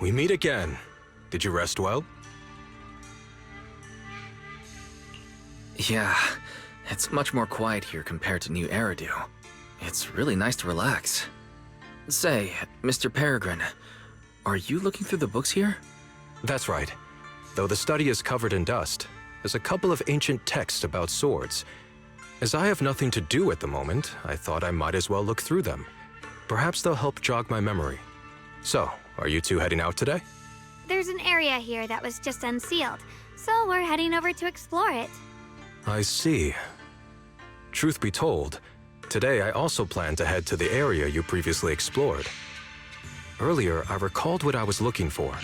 we meet again. Did you rest well? Yeah, it's much more quiet here compared to New Eridu. It's really nice to relax. Say, Mr. Peregrine, are you looking through the books here? That's right. Though the study is covered in dust, there's a couple of ancient texts about swords. As I have nothing to do at the moment, I thought I might as well look through them. Perhaps they'll help jog my memory. So, are you two heading out today? There's an area here that was just unsealed, so we're heading over to explore it. I see. Truth be told, today I also plan to head to the area you previously explored. Earlier, I recalled what I was looking for.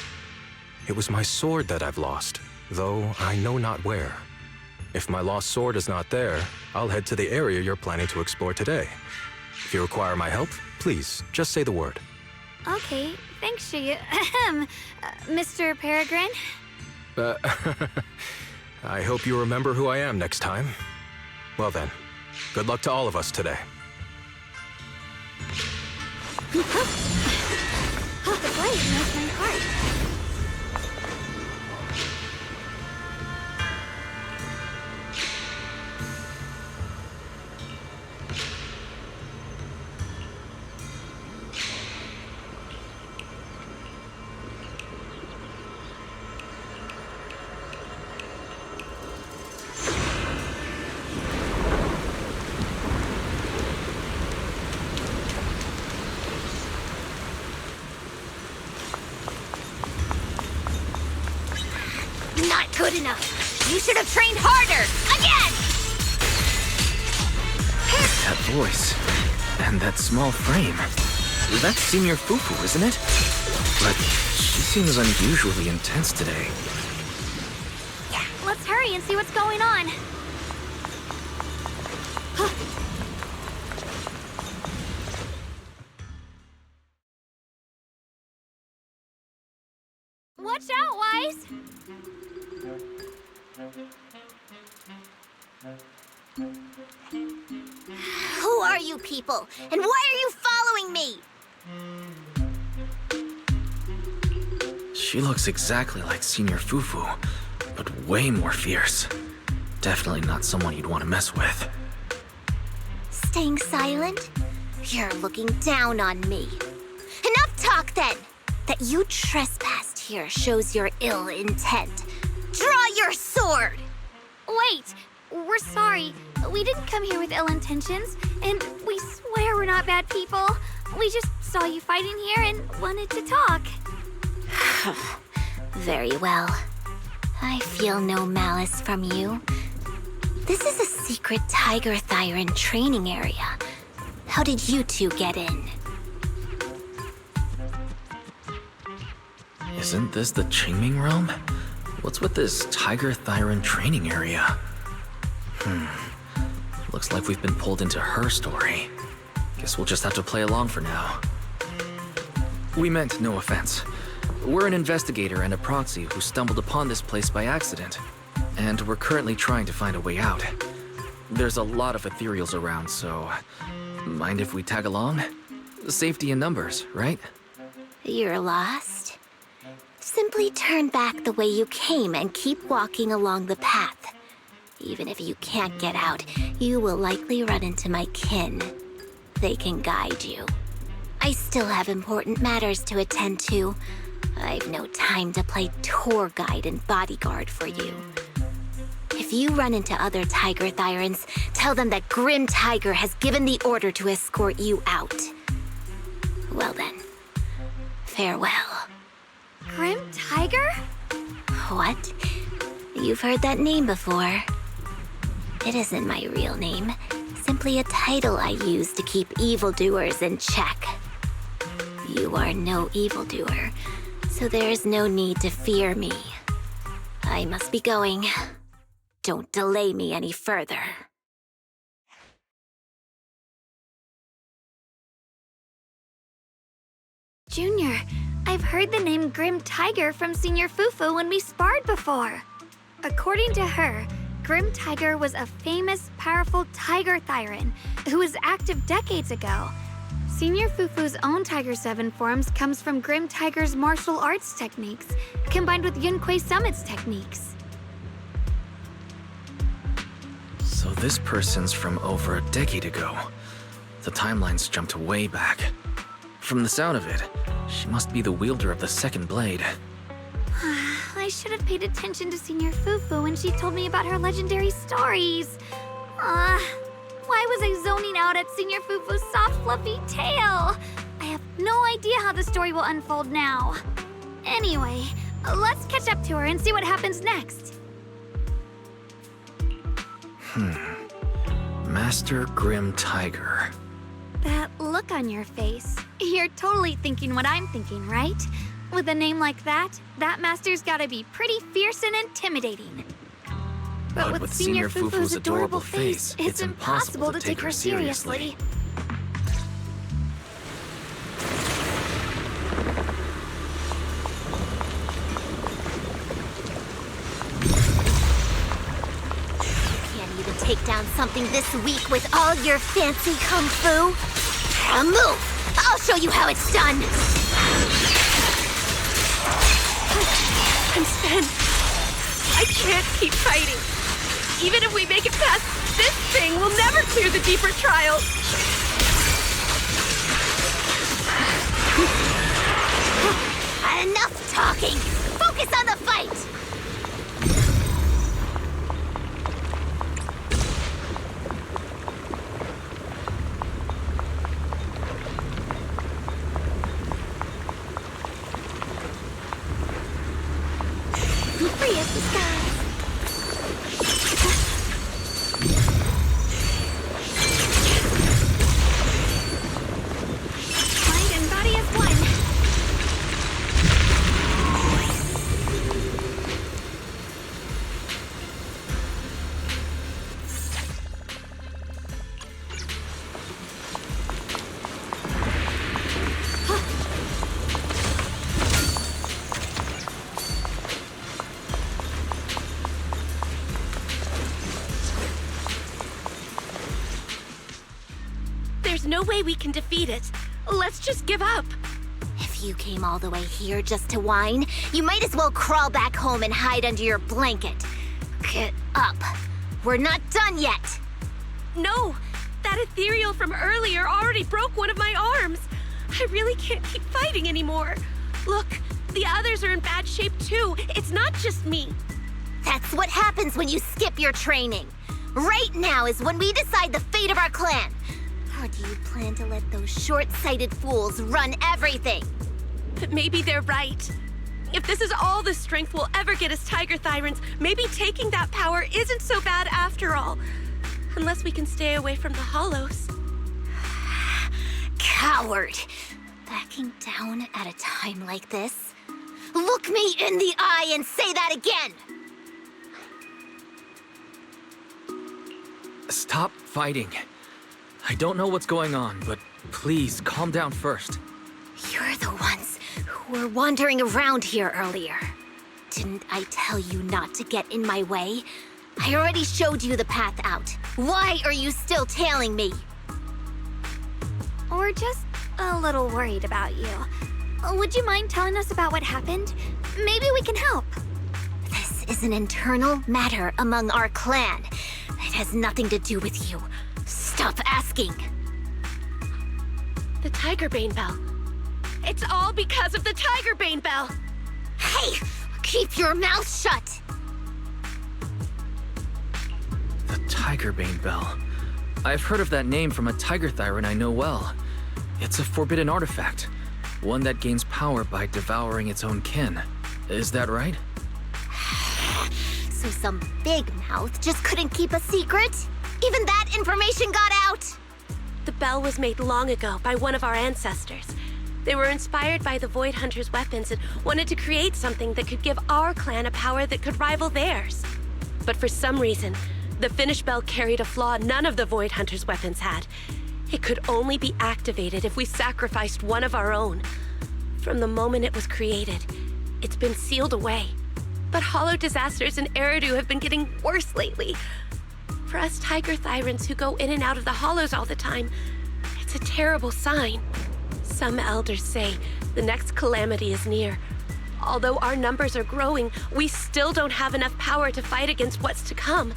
It was my sword that I've lost, though I know not where. If my lost sword is not there, I'll head to the area you're planning to explore today. If you require my help, please, just say the word. Okay, thanks, Mr. Peregrine. I hope you remember who I am next time. Well then, good luck to all of us today. Oh, the blade knows my heart. Not good enough. You should have trained harder. Again! That voice, and that small frame. That's Senior Fufu, isn't it? But she seems unusually intense today. Yeah, let's hurry and see what's going on. Watch out, Wise! Who are you people? And why are you following me? She looks exactly like Senior Fufu, but way more fierce. Definitely not someone you'd want to mess with. Staying silent? You're looking down on me. Enough talk, then! That you trespassed here shows your ill intent. Draw your sword! Wait! We're sorry. We didn't come here with ill intentions, and we swear we're not bad people. We just saw you fighting here and wanted to talk. Very well. I feel no malice from you. This is a secret Tiger Thyran training area. How did you two get in? Isn't this the Qingming realm? What's with this Tiger Thyran training area? Looks like we've been pulled into her story. Guess we'll just have to play along for now. We meant no offense. We're an investigator and a proxy who stumbled upon this place by accident, and we're currently trying to find a way out. There's a lot of ethereals around, so mind if we tag along? Safety in numbers, right? You're lost? Simply turn back the way you came and keep walking along the path. Even if you can't get out, you will likely run into my kin. They can guide you. I still have important matters to attend to. I've no time to play tour guide and bodyguard for you. If you run into other Tiger Thyrans, tell them that Grim Tiger has given the order to escort you out. Well then, farewell. Grim Tiger? What? You've heard that name before. It isn't my real name, simply a title I use to keep evildoers in check. You are no evildoer, so there is no need to fear me. I must be going. Don't delay me any further. Junior, I've heard the name Grim Tiger from Senior Fufu when we sparred before. According to her, Grim Tiger was a famous, powerful Tiger Thyran who was active decades ago. Senior Fufu's own Tiger 7 forms comes from Grim Tiger's martial arts techniques, combined with Yunquei Summit's techniques. So this person's from over a decade ago. The timeline's jumped way back. From the sound of it, she must be the wielder of the second blade. I should have paid attention to Senior Fufu when she told me about her legendary stories. Why was I zoning out at Senior Fufu's soft, fluffy tail? I have no idea how the story will unfold now. Anyway, let's catch up to her and see what happens next. Master Grim Tiger. That look on your face. You're totally thinking what I'm thinking, right? With a name like that, that master's gotta be pretty fierce and intimidating. But with Senior Fufu's adorable face, it's impossible to take her seriously. Can't even take down something this weak with all your fancy kung fu. Move! I'll show you how it's done! I'm spent. I can't keep fighting. Even if we make it past this thing, we'll never clear the deeper trials. Enough talking! Focus on the fight! Free as the skies. Mind and body as one. There's no way we can defeat it. Let's just give up. If you came all the way here just to whine, you might as well crawl back home and hide under your blanket. Get up. We're not done yet. No, that ethereal from earlier already broke one of my arms. I really can't keep fighting anymore. Look, the others are in bad shape too. It's not just me. That's what happens when you skip your training. Right now is when we decide the fate of our clan. Or do you plan to let those short-sighted fools run everything? But maybe they're right. If this is all the strength we'll ever get as Tiger Thyrans, maybe taking that power isn't so bad after all. Unless we can stay away from the Hollows. Coward! Backing down at a time like this? Look me in the eye and say that again! Stop fighting. I don't know what's going on, but please calm down first. You're the ones who were wandering around here earlier. Didn't I tell you not to get in my way? I already showed you the path out. Why are you still tailing me? Or just a little worried about you. Would you mind telling us about what happened? Maybe we can help. This is an internal matter among our clan. It has nothing to do with you. Stop asking. The Tigerbane Bell. It's all because of the Tigerbane Bell. Hey! Keep your mouth shut! The Tigerbane Bell. I've heard of that name from a Tiger Thyran I know well. It's a forbidden artifact. One that gains power by devouring its own kin. Is that right? So some big mouth just couldn't keep a secret? Even that information got out? The bell was made long ago by one of our ancestors. They were inspired by the Void Hunter's weapons and wanted to create something that could give our clan a power that could rival theirs. But for some reason, the finished bell carried a flaw none of the Void Hunter's weapons had. It could only be activated if we sacrificed one of our own. From the moment it was created, it's been sealed away. But hollow disasters in Eridu have been getting worse lately. For us Tiger Thyrans who go in and out of the hollows all the time, it's It's a terrible sign. Some elders say the next calamity is near. Although our numbers are growing, we still don't have enough power to fight against what's to come.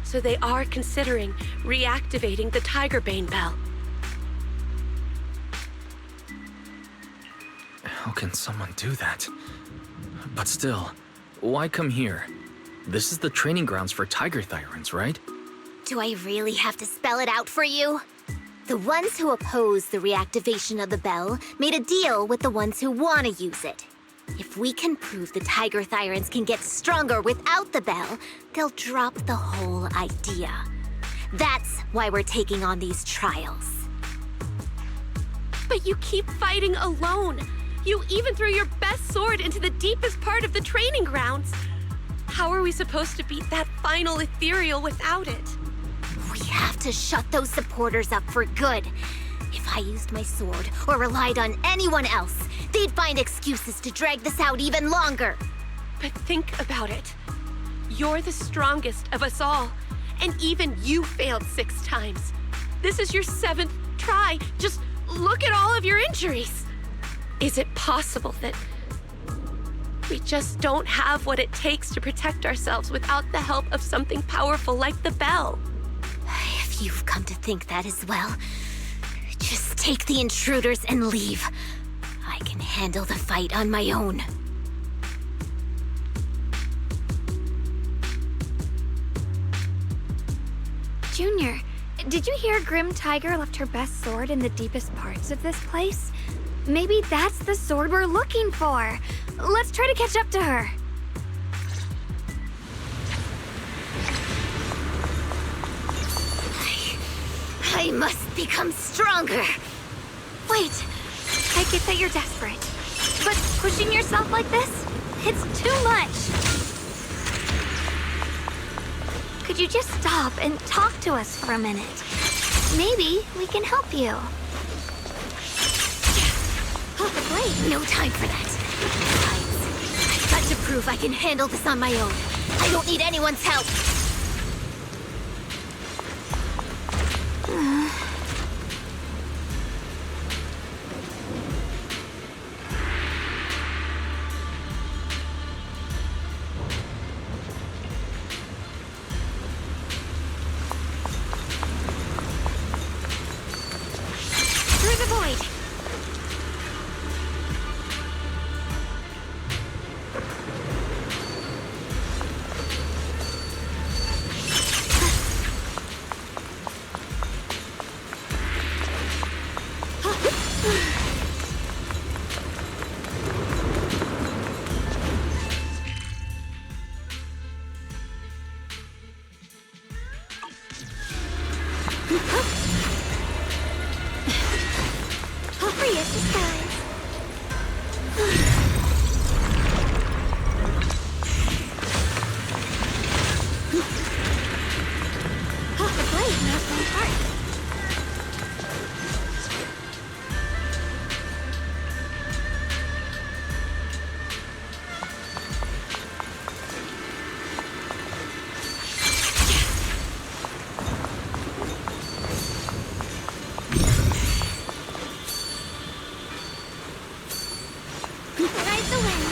So they are considering reactivating the Tigerbane Bell. How can someone do that? But still, why come here? This is the training grounds for Tiger Thyrans, right? Do I really have to spell it out for you? The ones who oppose the reactivation of the bell made a deal with the ones who want to use it. If we can prove the Tiger Thyrans can get stronger without the bell, they'll drop the whole idea. That's why we're taking on these trials. But you keep fighting alone. You even threw your best sword into the deepest part of the training grounds. How are we supposed to beat that final ethereal without it? We have to shut those supporters up for good. If I used my sword or relied on anyone else, they'd find excuses to drag this out even longer. But think about it. You're the strongest of us all, and even you failed 6 times. This is your 7th try. Just look at all of your injuries. Is it possible that we just don't have what it takes to protect ourselves without the help of something powerful like the bell? If you've come to think that as well, just take the intruders and leave. I can handle the fight on my own. Junior, did you hear Grim Tiger left her best sword in the deepest parts of this place? Maybe that's the sword we're looking for. Let's try to catch up to her. I must become stronger. Wait, I get that you're desperate, but pushing yourself like this, it's too much. Could you just stop and talk to us for a minute? Maybe we can help you. Wait, no time for that. Besides, I've got to prove I can handle this on my own. I don't need anyone's help. Through the void. Glorious disguise. The blade knows my heart. Ride the wind.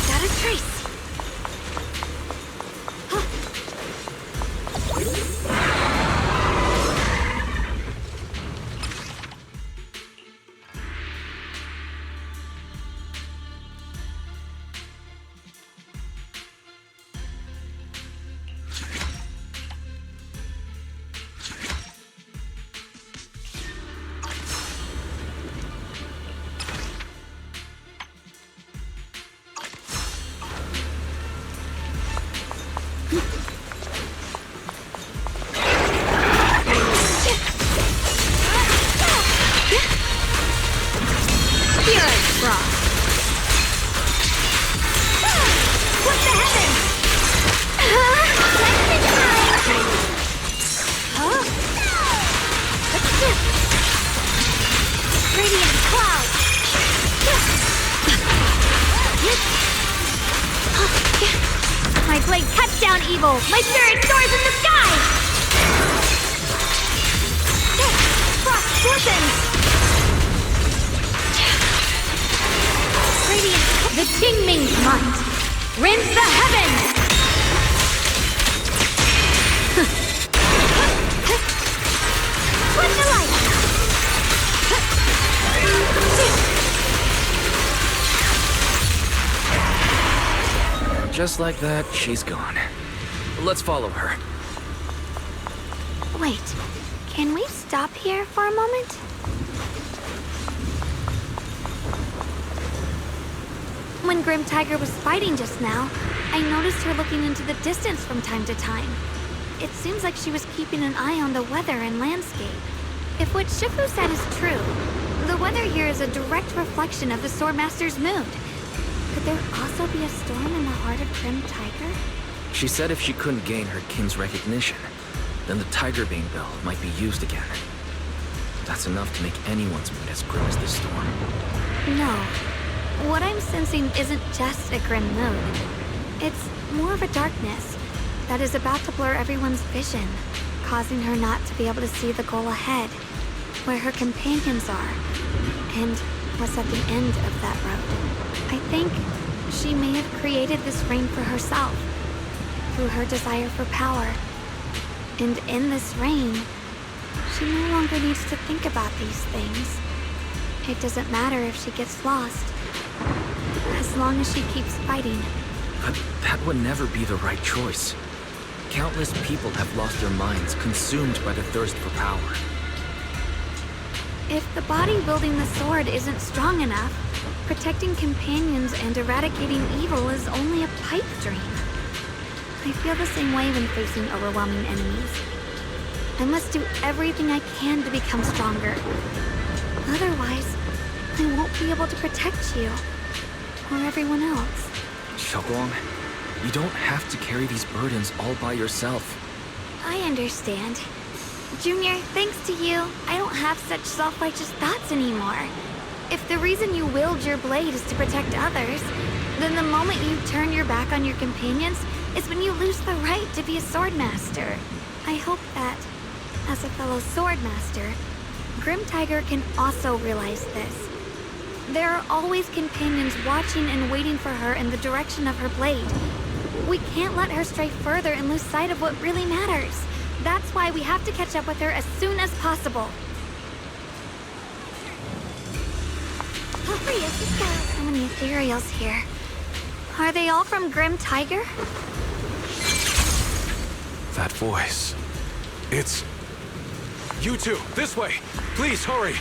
Got a trace. evil! My spirit soars in the sky! Frost glistens! Radiant, the Qingming's might! Rinse the heavens! Switch the light! Just like that, she's gone. Let's follow her. Wait, can we stop here for a moment? When Grim Tiger was fighting just now, I noticed her looking into the distance from time to time. It seems like she was keeping an eye on the weather and landscape. If what Shifu said is true, the weather here is a direct reflection of the Swordmaster's mood. Could there also be a storm in the heart of Grim Tiger? She said if she couldn't gain her kin's recognition, then the Tiger Bane bell might be used again. That's enough to make anyone's mood as grim as this storm. No. What I'm sensing isn't just a grim mood. It's more of a darkness that is about to blur everyone's vision, causing her not to be able to see the goal ahead, where her companions are, and what's at the end of that road. I think she may have created this reign for herself, through her desire for power. And in this reign, she no longer needs to think about these things. It doesn't matter if she gets lost, as long as she keeps fighting. But that would never be the right choice. Countless people have lost their minds, consumed by the thirst for power. If the body wielding the sword isn't strong enough, protecting companions and eradicating evil is only a pipe dream. I feel the same way when facing overwhelming enemies. I must do everything I can to become stronger. Otherwise, I won't be able to protect you, or everyone else. Xiaoguang, you don't have to carry these burdens all by yourself. I understand. Junior, thanks to you, I don't have such self-righteous thoughts anymore. If the reason you wield your blade is to protect others, then the moment you turn your back on your companions is when you lose the right to be a swordmaster. I hope that, as a fellow swordmaster, Grim Tiger can also realize this. There are always companions watching and waiting for her in the direction of her blade. We can't let her stray further and lose sight of what really matters. That's why we have to catch up with her as soon as possible. Hurry, so many ethereals here. Are they all from Grim Tiger? That voice. It's... You two, this way! Please, hurry!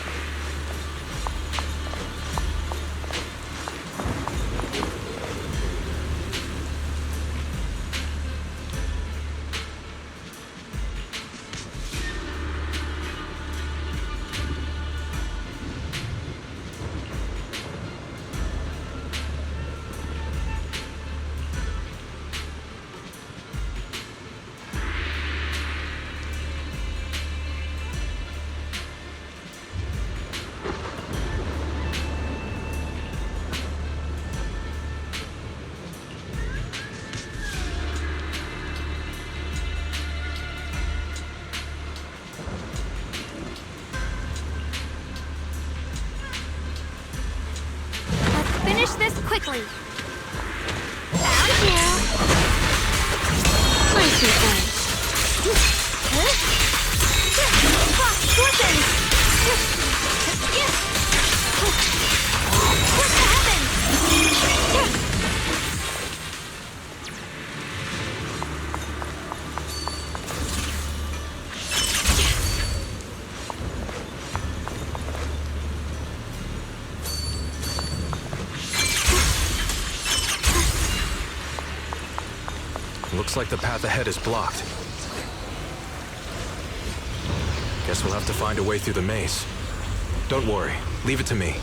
Finish this quickly. Found you. Mighty edge. Frost glistens. What the heavens? Looks like the path ahead is blocked. Guess we'll have to find a way through the maze. Don't worry, leave it to me.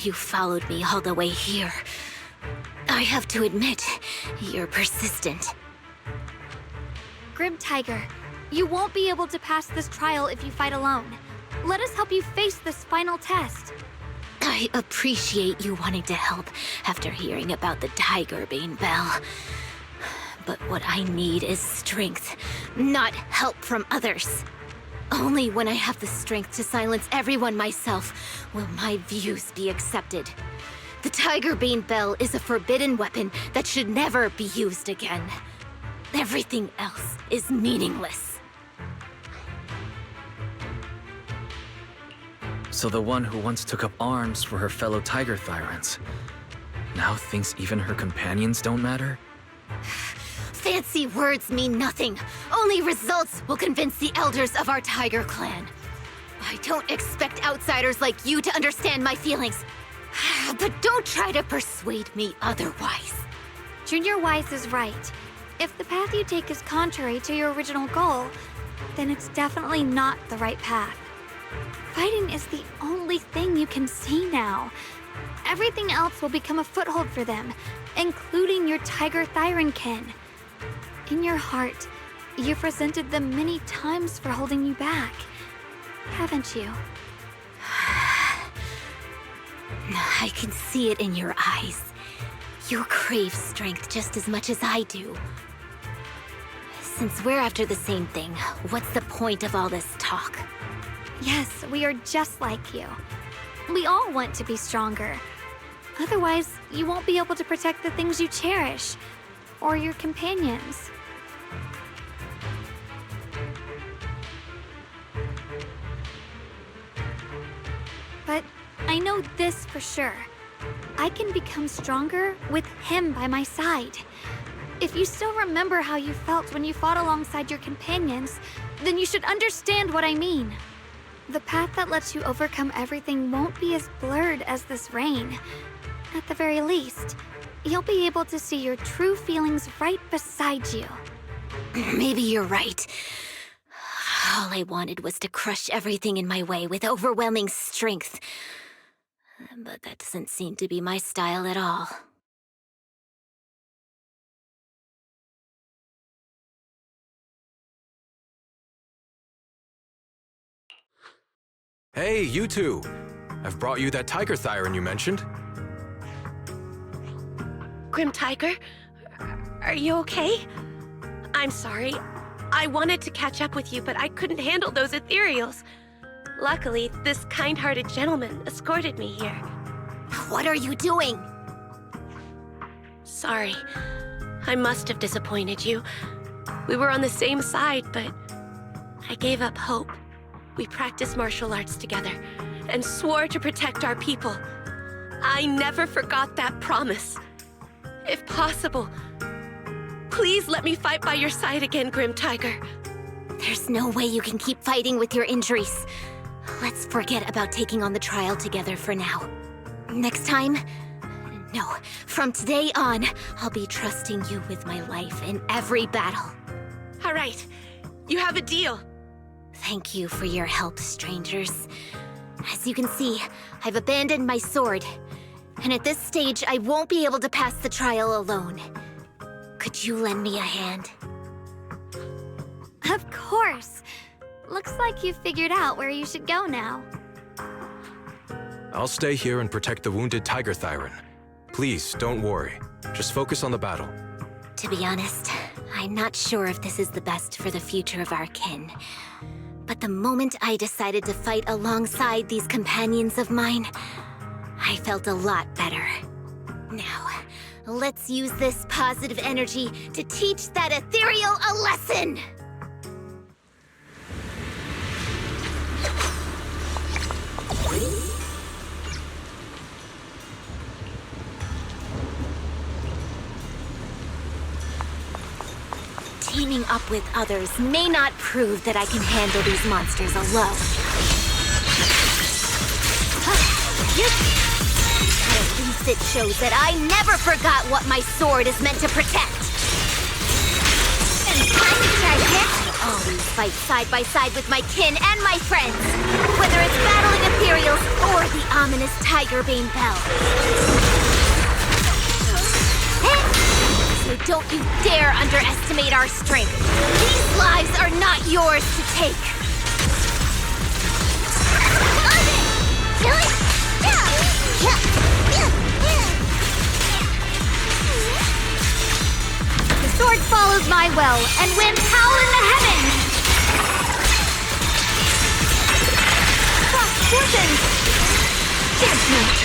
you followed me all the way here. I have to admit, you're persistent. Grim Tiger, you won't be able to pass this trial if you fight alone. Let us help you face this final test. I appreciate you wanting to help after hearing about the Tiger Bane Bell. But what I need is strength, not help from others. Only when I have the strength to silence everyone myself will my views be accepted. The Tiger Bane Bell is a forbidden weapon that should never be used again. Everything else is meaningless. So the one who once took up arms for her fellow Tiger Thyrans now thinks even her companions don't matter? Fancy words mean nothing. Only results will convince the elders of our Tiger clan. I don't expect outsiders like you to understand my feelings. But don't try to persuade me otherwise. Junior Wise is right. If the path you take is contrary to your original goal, then it's definitely not the right path. Fighting is the only thing you can see now. Everything else will become a foothold for them, including your Tiger Thyran kin. In your heart, you've resented them many times for holding you back, haven't you? I can see it in your eyes. You crave strength just as much as I do. Since we're after the same thing, what's the point of all this talk? Yes, we are just like you. We all want to be stronger. Otherwise, you won't be able to protect the things you cherish, or your companions. But I know this for sure. I can become stronger with him by my side. If you still remember how you felt when you fought alongside your companions, then you should understand what I mean. The path that lets you overcome everything won't be as blurred as this rain. At the very least, you'll be able to see your true feelings right beside you. Maybe you're right. All I wanted was to crush everything in my way with overwhelming strength. But that doesn't seem to be my style at all. Hey, you two! I've brought you that Tiger Thyran you mentioned. Grim Tiger, are you okay? I'm sorry. I wanted to catch up with you, but I couldn't handle those ethereals. Luckily, this kind-hearted gentleman escorted me here. What are you doing? Sorry. I must have disappointed you. We were on the same side, but I gave up hope. We practiced martial arts together and swore to protect our people. I never forgot that promise. If possible, please let me fight by your side again, Grim Tiger. There's no way you can keep fighting with your injuries. Let's forget about taking on the trial together for now. Next time? No, from today on, I'll be trusting you with my life in every battle. All right, you have a deal. Thank you for your help, strangers. As you can see, I've abandoned my sword. And at this stage, I won't be able to pass the trial alone. Could you lend me a hand? Of course. Looks like you've figured out where you should go now. I'll stay here and protect the wounded Tiger Thyran. Please, don't worry. Just focus on the battle. To be honest, I'm not sure if this is the best for the future of our kin. But the moment I decided to fight alongside these companions of mine, I felt a lot better. Now, let's use this positive energy to teach that ethereal a lesson! Teaming up with others may not prove that I can handle these monsters alone. At least it shows that I never forgot what my sword is meant to protect. Any time to try this? Oh, always fight side by side with my kin and my friends, whether it's battling Imperials or the ominous Tigerbane Bell. So don't you dare underestimate our strength. These lives are not yours to take. The sword follows my will, and winds howl in the heavens! Frost fortune! Judgment!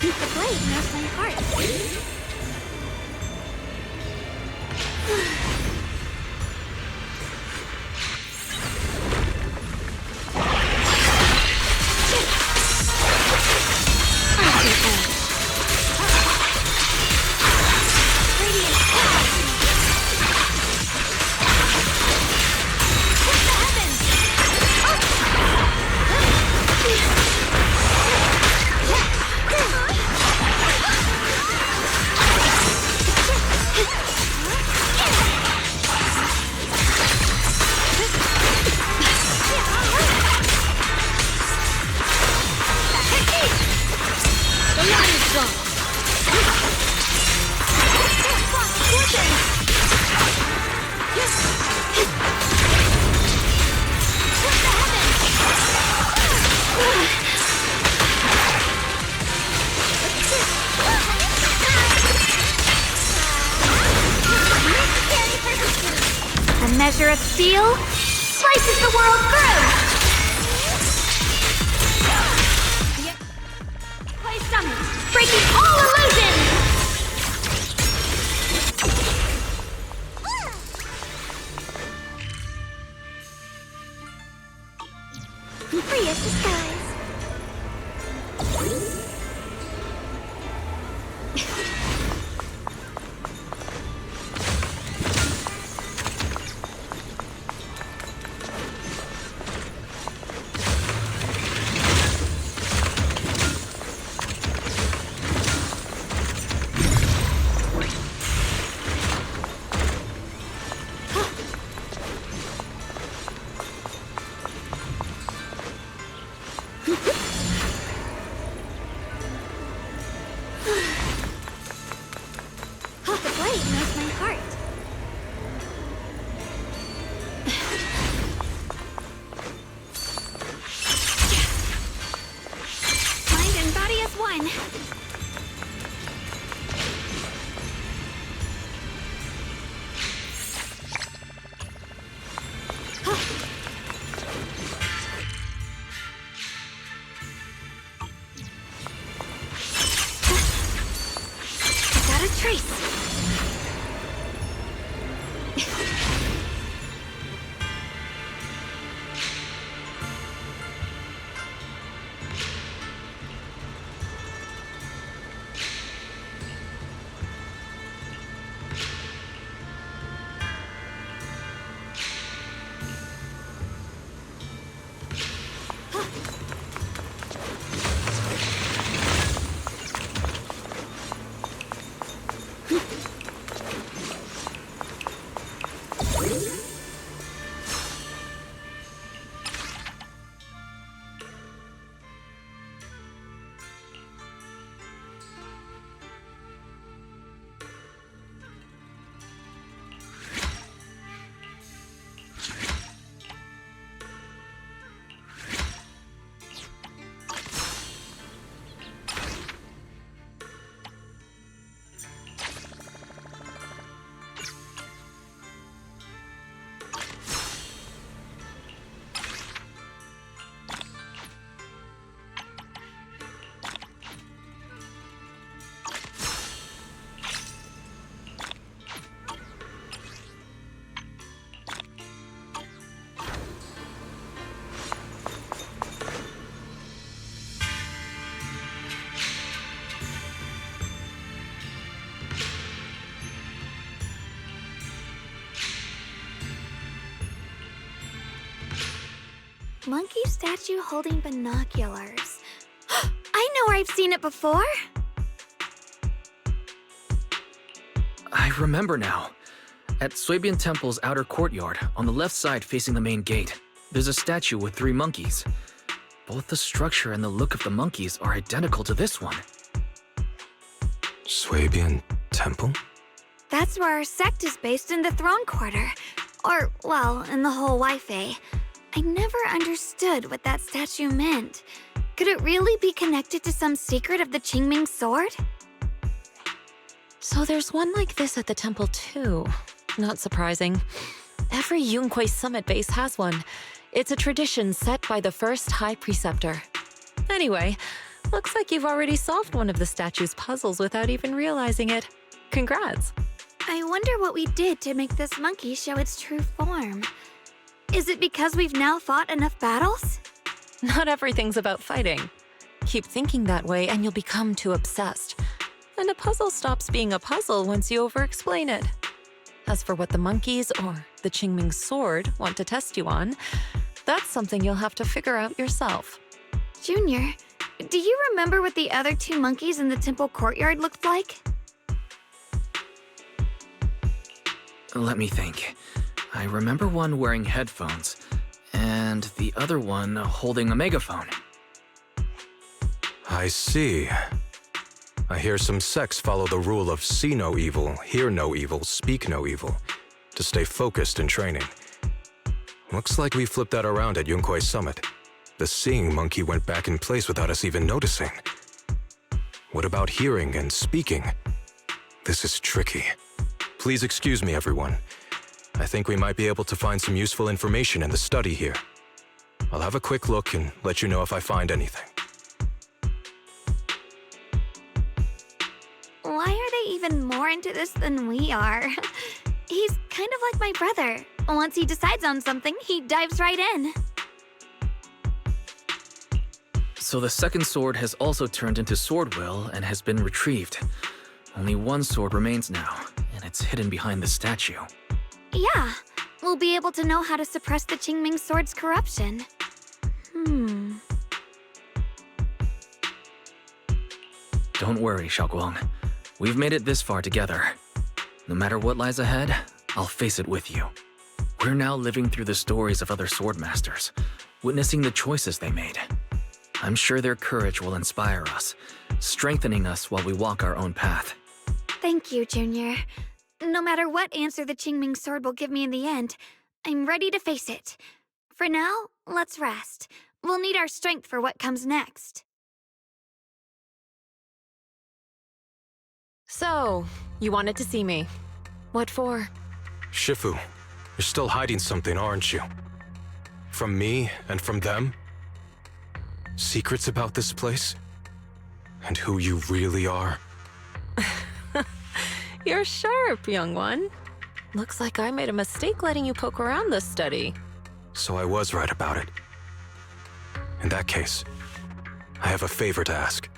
The blade knows my heart. A measure of steel slices the world through! Play summon, breaking all illusions! Free as the skies. Monkey statue holding binoculars. I know where I've seen it before. I remember now. At Swabian Temple's outer courtyard, on the left side facing the main gate, there's a statue with 3 monkeys. Both the structure and the look of the monkeys are identical to this one. Swabian Temple? That's where our sect is based in the Throne Quarter. Or, well, in the whole Wi-Fi. I never understood what that statue meant. Could it really be connected to some secret of the Qingming sword? So there's one like this at the temple too. Not surprising. Every Yunquei Summit base has one. It's a tradition set by the first High Preceptor. Anyway, looks like you've already solved one of the statue's puzzles without even realizing it. Congrats. I wonder what we did to make this monkey show its true form. Is it because we've now fought enough battles? Not everything's about fighting. Keep thinking that way and you'll become too obsessed. And a puzzle stops being a puzzle once you over-explain it. As for what the monkeys or the Qingming sword want to test you on, that's something you'll have to figure out yourself. Junior, do you remember what the other 2 monkeys in the temple courtyard looked like? Let me think. I remember one wearing headphones, and the other one holding a megaphone. I see. I hear some sects follow the rule of see no evil, hear no evil, speak no evil, to stay focused in training. Looks like we flipped that around at Yunquei Summit. The seeing monkey went back in place without us even noticing. What about hearing and speaking? This is tricky. Please excuse me, everyone. I think we might be able to find some useful information in the study here. I'll have a quick look and let you know if I find anything. Why are they even more into this than we are? He's kind of like my brother. Once he decides on something, he dives right in. So the second sword has also turned into Swordwill and has been retrieved. Only one sword remains now, and it's hidden behind the statue. Yeah, we'll be able to know how to suppress the Qingming sword's corruption. Don't worry, Xiaoguang. We've made it this far together. No matter what lies ahead, I'll face it with you. We're now living through the stories of other swordmasters, witnessing the choices they made. I'm sure their courage will inspire us, strengthening us while we walk our own path. Thank you, Junior. No matter what answer the Qingming sword will give me in the end, I'm ready to face it. For now, let's rest. We'll need our strength for what comes next. So, you wanted to see me. What for? Shifu, you're still hiding something, aren't you? From me and from them? Secrets about this place? And who you really are? You're sharp, young one. Looks like I made a mistake letting you poke around this study. So I was right about it. In that case, I have a favor to ask.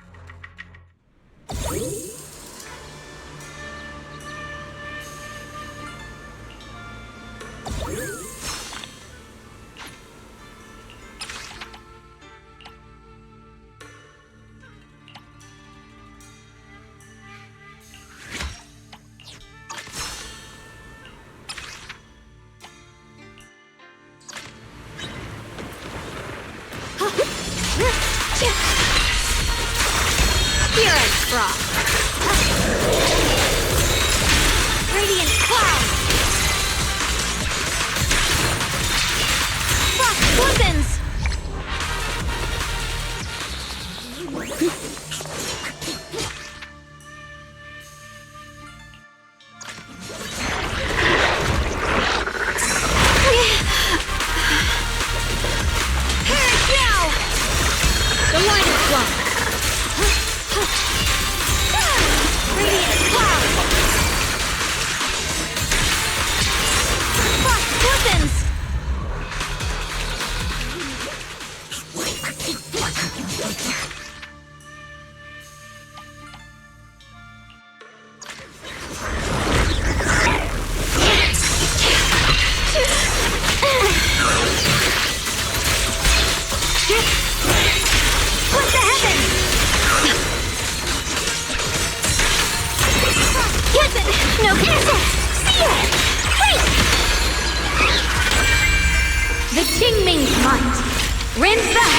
Rinse the